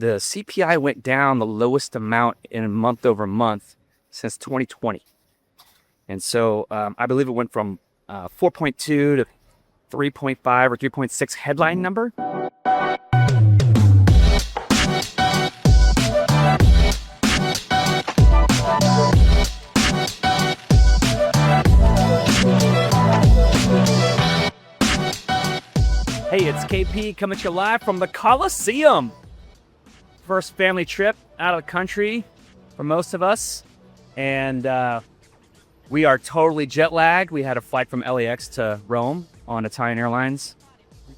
the CPI went down the lowest amount in month over month since 2020. And so I believe it went from 4.2 to 3.5 or 3.6 headline number. Hey, it's KP coming to you live from the Coliseum. First family trip out of the country for most of us. And we are totally jet lagged. We had a flight from LAX to Rome on Italian Airlines.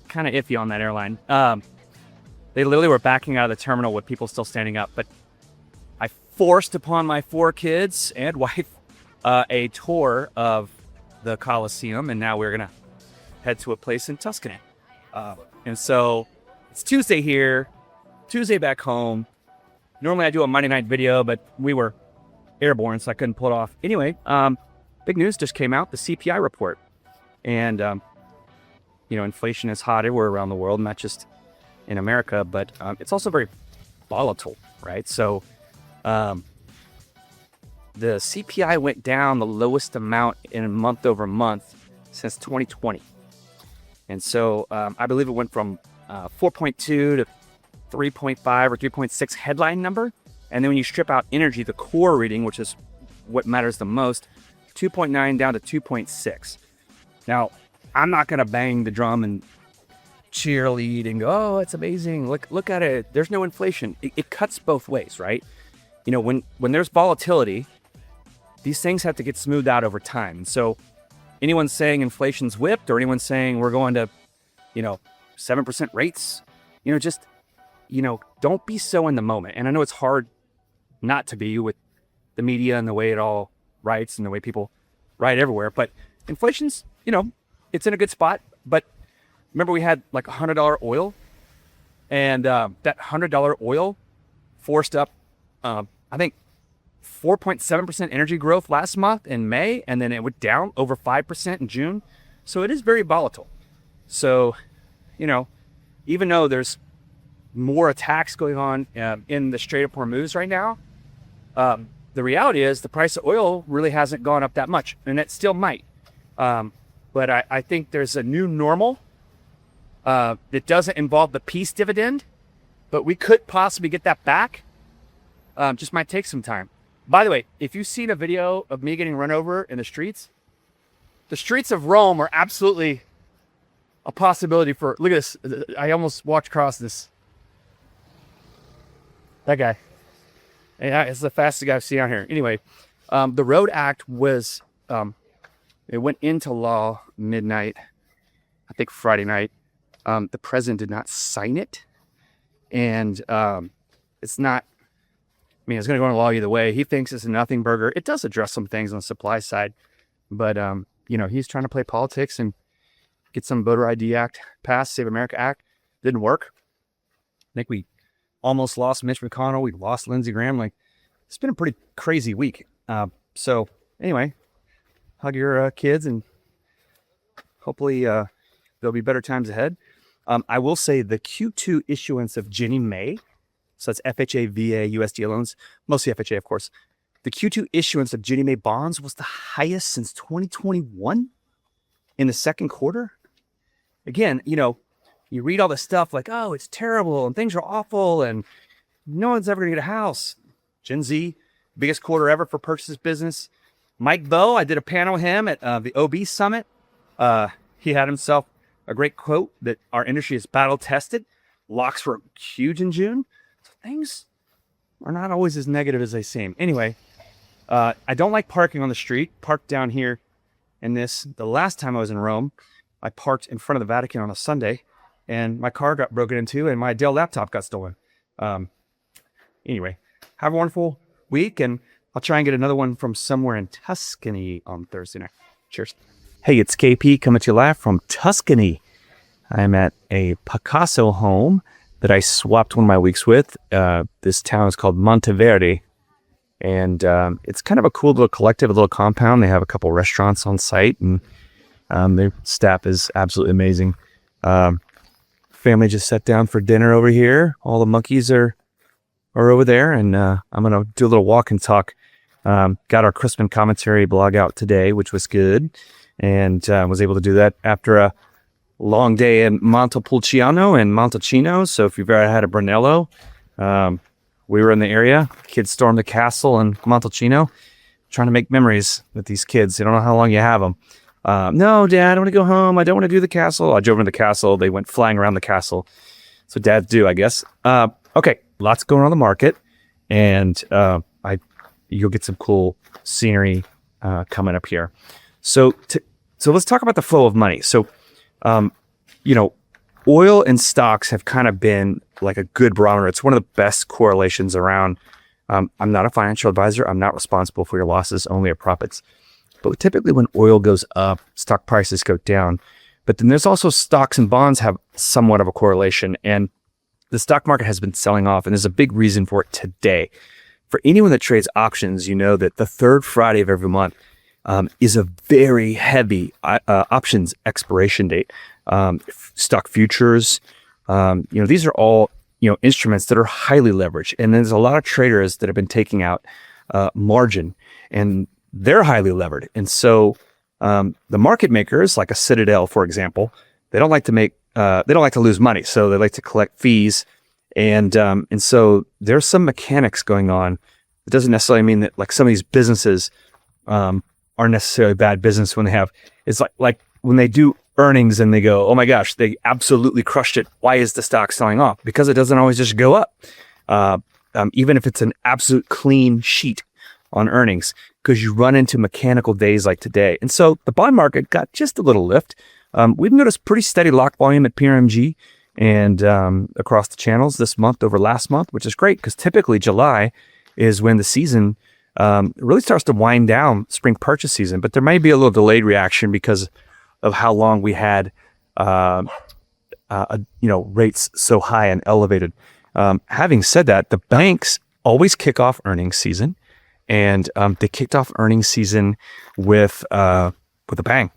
Kind of iffy on that airline. They literally were backing out of the terminal with people still standing up. But I forced upon my 4 kids and wife a tour of the Coliseum. And now we're going to head to a place in Tuscany. And so it's Tuesday here, Tuesday back home. Normally I do a Monday night video, but we were airborne, so I couldn't pull it off. Anyway, big news just came out, the CPI report. And, inflation is hot everywhere around the world, not just in America, but it's also very volatile, right? So the CPI went down the lowest amount in month over month since 2020. And so I believe it went from 4.2 to 3.5 or 3.6 headline number. And then when you strip out energy, the core reading, which is what matters the most, 2.9 down to 2.6. Now, I'm not going to bang the drum and cheerlead and go, oh, it's amazing. Look at it. There's no inflation. It cuts both ways, right? When there's volatility, these things have to get smoothed out over time. And so anyone saying inflation's whipped or anyone saying we're going to, 7% rates, don't be so in the moment. And I know it's hard not to be with the media and the way it all writes and the way people write everywhere. But inflation's, it's in a good spot. But remember we had like $100 oil and that $100 oil forced up, I think, 4.7% energy growth last month in May, and then it went down over 5% in June. So it is very volatile. So, even though there's more attacks going on in the Strait of Hormuz right now, the reality is the price of oil really hasn't gone up that much, and it still might. But I think there's a new normal that doesn't involve the peace dividend, but we could possibly get that back. Just might take some time. By the way, if you've seen a video of me getting run over in the streets of Rome are absolutely a possibility for, look at this. I almost walked across this. That guy. Yeah, it's the fastest guy I've seen out here. Anyway, the Road Act was, it went into law midnight, I think Friday night. The president did not sign it. And it's not, it's going to go into law either way. He thinks it's a nothing burger. It does address some things on the supply side, but he's trying to play politics and get some voter ID Act passed, Save America Act. Didn't work. I think we almost lost Mitch McConnell. We lost Lindsey Graham. It's been a pretty crazy week. So anyway, hug your kids and hopefully there'll be better times ahead. I will say the Q2 issuance of Ginnie Mae. So that's FHA, VA, USDA loans, mostly FHA, of course. The Q2 issuance of Ginnie Mae bonds was the highest since 2021 in the second quarter. Again, you read all this stuff like, oh, it's terrible and things are awful and no one's ever going to get a house. GenZ, biggest quarter ever for purchases business. Mike Bowe, I did a panel with him at the OB Summit. He had himself a great quote that our industry is battle tested. Locks were huge in June. Things are not always as negative as they seem. Anyway, I don't like parking on the street. Parked down here in this. The last time I was in Rome, I parked in front of the Vatican on a Sunday, and my car got broken into, and my Dell laptop got stolen. Anyway, have a wonderful week, and I'll try and get another one from somewhere in Tuscany on Thursday night. Cheers. Hey, it's KP coming to you live from Tuscany. I'm at a Picasso home that I swapped one of my weeks with. This town is called Monteverde, and it's kind of a cool little collective, a little compound. They have a couple restaurants on site, and their staff is absolutely amazing. Family just sat down for dinner over here. All the monkeys are are over there, and I'm going to do a little walk and talk. Got our Crispin commentary blog out today, which was good, and was able to do that after a long day in Montepulciano and Montalcino. So if you've ever had a Brunello, we were in the area. Kids stormed the castle in Montalcino, trying to make memories with these kids. You don't know how long you have them. No, Dad, I want to go home. I don't want to do the castle. I drove into the castle. They went flying around the castle. So dads do, I guess. Okay, lots going on in the market, and you'll get some cool scenery coming up here. So let's talk about the flow of money. So, oil and stocks have kind of been like a good barometer. It's one of the best correlations around. I'm not a financial advisor. I'm not responsible for your losses, only your profits. But typically when oil goes up, stock prices go down. But then there's also stocks and bonds have somewhat of a correlation. And the stock market has been selling off. And there's a big reason for it today. For anyone that trades options, you know that the third Friday of every month is a very heavy options expiration date. Stock futures, these are all, instruments that are highly leveraged. And there's a lot of traders that have been taking out margin, and they're highly levered. And so the market makers, like a Citadel, for example, they don't like to lose money. So they like to collect fees. And so there's some mechanics going on. It doesn't necessarily mean that like some of these businesses are necessarily bad business when they have, it's like when they do earnings and they go, oh my gosh, they absolutely crushed it. Why is the stock selling off? Because it doesn't always just go up. Even if it's an absolute clean sheet on earnings, because you run into mechanical days like today. And so the bond market got just a little lift. We've noticed pretty steady lock volume at PRMG and across the channels this month over last month, which is great because typically July is when the season really starts to wind down, spring purchase season. But there may be a little delayed reaction because of how long we had rates so high and elevated. Having said that, the banks always kick off earnings season. And they kicked off earnings season with a bang.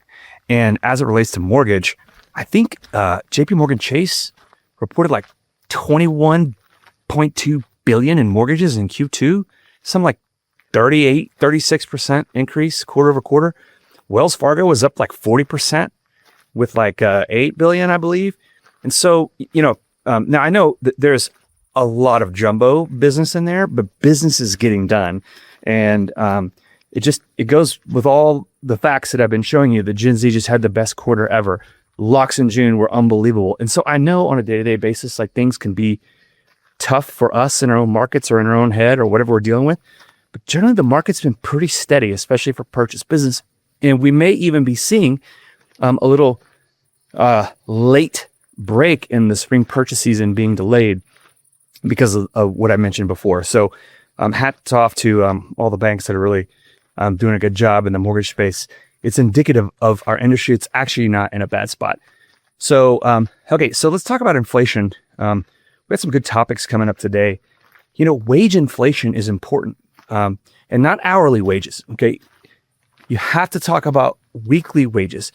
And as it relates to mortgage, I think JP Morgan Chase reported like 21.2 billion in mortgages in Q2, some like 36% increase quarter over quarter. Wells Fargo was up like 40% with like 8 billion, I believe. And so, now I know that there's a lot of jumbo business in there, but business is getting done. And it goes with all the facts that I've been showing you. The GenZ just had the best quarter ever. Locks in June were unbelievable. And so I know on a day-to-day basis, like things can be tough for us in our own markets or in our own head or whatever we're dealing with. But generally the market's been pretty steady, especially for purchase business. And we may even be seeing a little late break in the spring purchase season being delayed because of what I mentioned before. So hats off to all the banks that are really doing a good job in the mortgage space. It's indicative of our industry. It's actually not in a bad spot. So, so let's talk about inflation. We got some good topics coming up today. Wage inflation is important, and not hourly wages. Okay. You have to talk about weekly wages.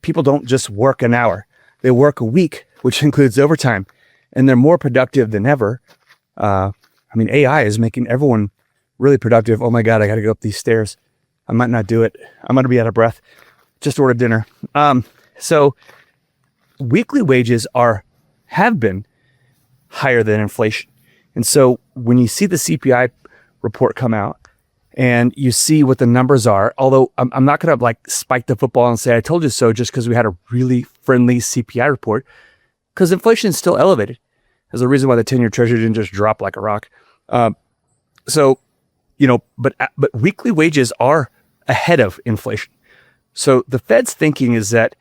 People don't just work an hour. They work a week, which includes overtime, and they're more productive than ever. AI is making everyone really productive. Oh my God, I got to go up these stairs. I might not do it. I'm going to be out of breath. Just ordered dinner. So weekly wages have been higher than inflation. And so when you see the CPI report come out and you see what the numbers are, although I'm not going to like spike the football and say, I told you so, just because we had a really friendly CPI report, because inflation is still elevated. There's a reason why the 10-year treasury didn't just drop like a rock. But weekly wages are ahead of inflation. So the Fed's thinking is that,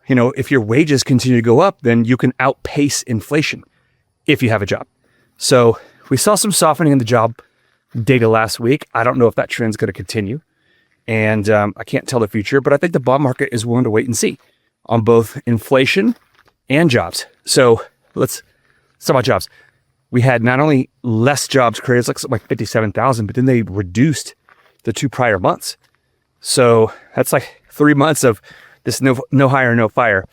if your wages continue to go up, then you can outpace inflation if you have a job. So we saw some softening in the job data last week. I don't know if that trend's going to continue. And I can't tell the future, but I think the bond market is willing to wait and see on both inflation and jobs. So let's talk about jobs. We had not only less jobs created, it's like 57,000, but then they reduced the 2 prior months. So that's like 3 months of this no hire, no fire.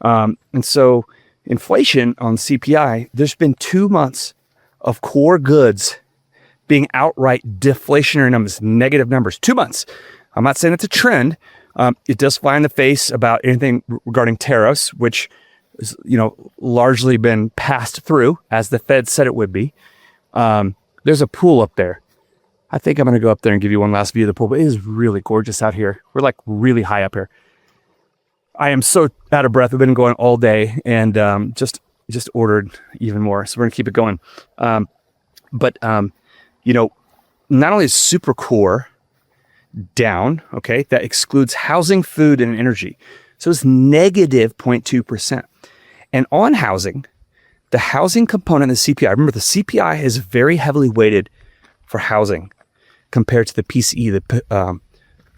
And so inflation on CPI, there's been 2 months of core goods being outright deflationary numbers, negative numbers, 2 months. I'm not saying it's a trend. It does fly in the face about anything regarding tariffs, which is, largely been passed through as the Fed said it would be. There's a pool up there. I think I'm going to go up there and give you one last view of the pool, but it is really gorgeous out here. We're like really high up here. I am so out of breath. We've been going all day and just ordered even more. So we're going to keep it going. But not only is super core down, okay, that excludes housing, food, and energy. So it's negative 0.2%. And on housing, the housing component of the CPI, remember the CPI is very heavily weighted for housing compared to the PCE,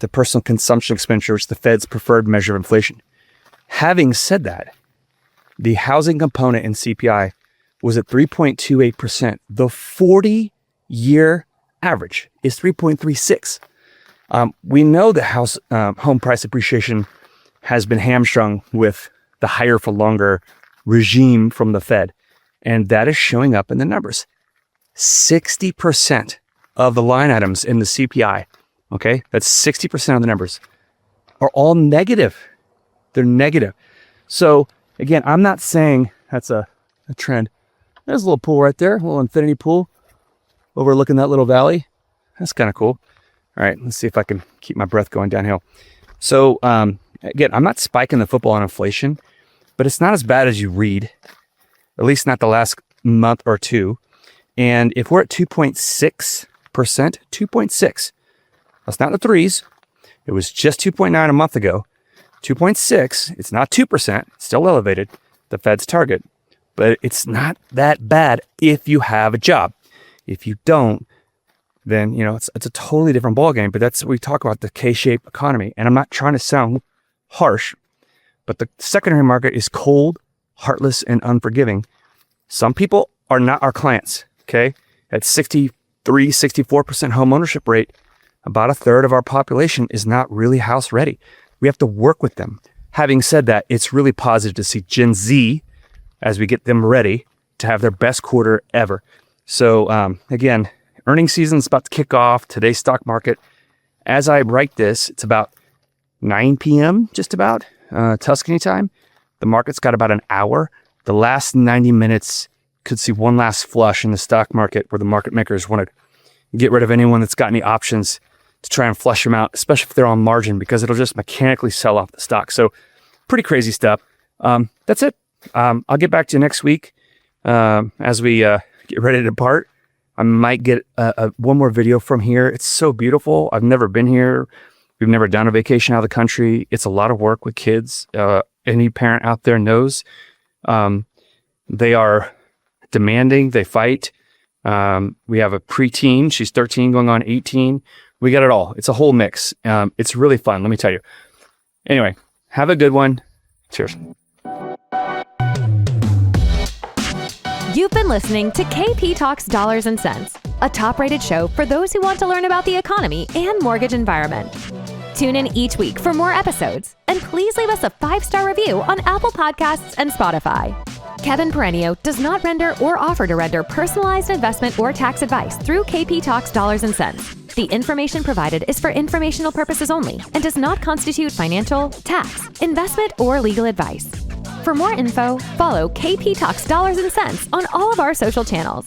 the personal consumption expenditure, which is the Fed's preferred measure of inflation. Having said that, the housing component in CPI was at 3.28%. The 40-year average is 3.36. We know that home price appreciation has been hamstrung with the higher for longer regime from the Fed, and that is showing up in the numbers. 60% of the line items in the CPI, okay, that's 60% of the numbers, are all negative. They're negative. So again, I'm not saying that's a trend. There's a little pool right there, a little infinity pool overlooking that little valley. That's kind of cool. All right, let's see if I can keep my breath going downhill. So again, I'm not spiking the football on inflation, but it's not as bad as you read, at least not the last month or two. And if we're at 2.6%, 2.6, that's not the threes. It was just 2.9 a month ago. 2.6, it's not 2%, it's still elevated, the Fed's target, but it's not that bad if you have a job. If you don't, then, it's a totally different ballgame, but that's what we talk about, the K-shaped economy. And I'm not trying to sound harsh, but the secondary market is cold, heartless, and unforgiving. Some people are not our clients, okay? At 63, 64% home ownership rate, about a third of our population is not really house ready. We have to work with them. Having said that, it's really positive to see Gen Z as we get them ready to have their best quarter ever. So again, earnings season is about to kick off. Today's stock market, as I write this, it's about 9 p.m. just about, Tuscany time. The market's got about an hour. The last 90 minutes could see one last flush in the stock market where the market makers want to get rid of anyone that's got any options to try and flush them out, especially if they're on margin, because it'll just mechanically sell off the stock. So pretty crazy stuff. That's it. I'll get back to you next week as we get ready to depart. I might get one more video from here. It's so beautiful. I've never been here. We've never done a vacation out of the country. It's a lot of work with kids. Any parent out there knows. They are demanding. They fight. We have a preteen. She's 13 going on 18. We got it all. It's a whole mix. It's really fun, let me tell you. Anyway, have a good one. Cheers. You've been listening to KP Talks Dollars and Cents, a top-rated show for those who want to learn about the economy and mortgage environment. Tune in each week for more episodes, and please leave us a 5-star review on Apple Podcasts and Spotify. Kevin Perenio does not render or offer to render personalized investment or tax advice through KP Talks Dollars and Cents. The information provided is for informational purposes only and does not constitute financial, tax, investment, or legal advice. For more info, follow KP Talks Dollars and Cents on all of our social channels.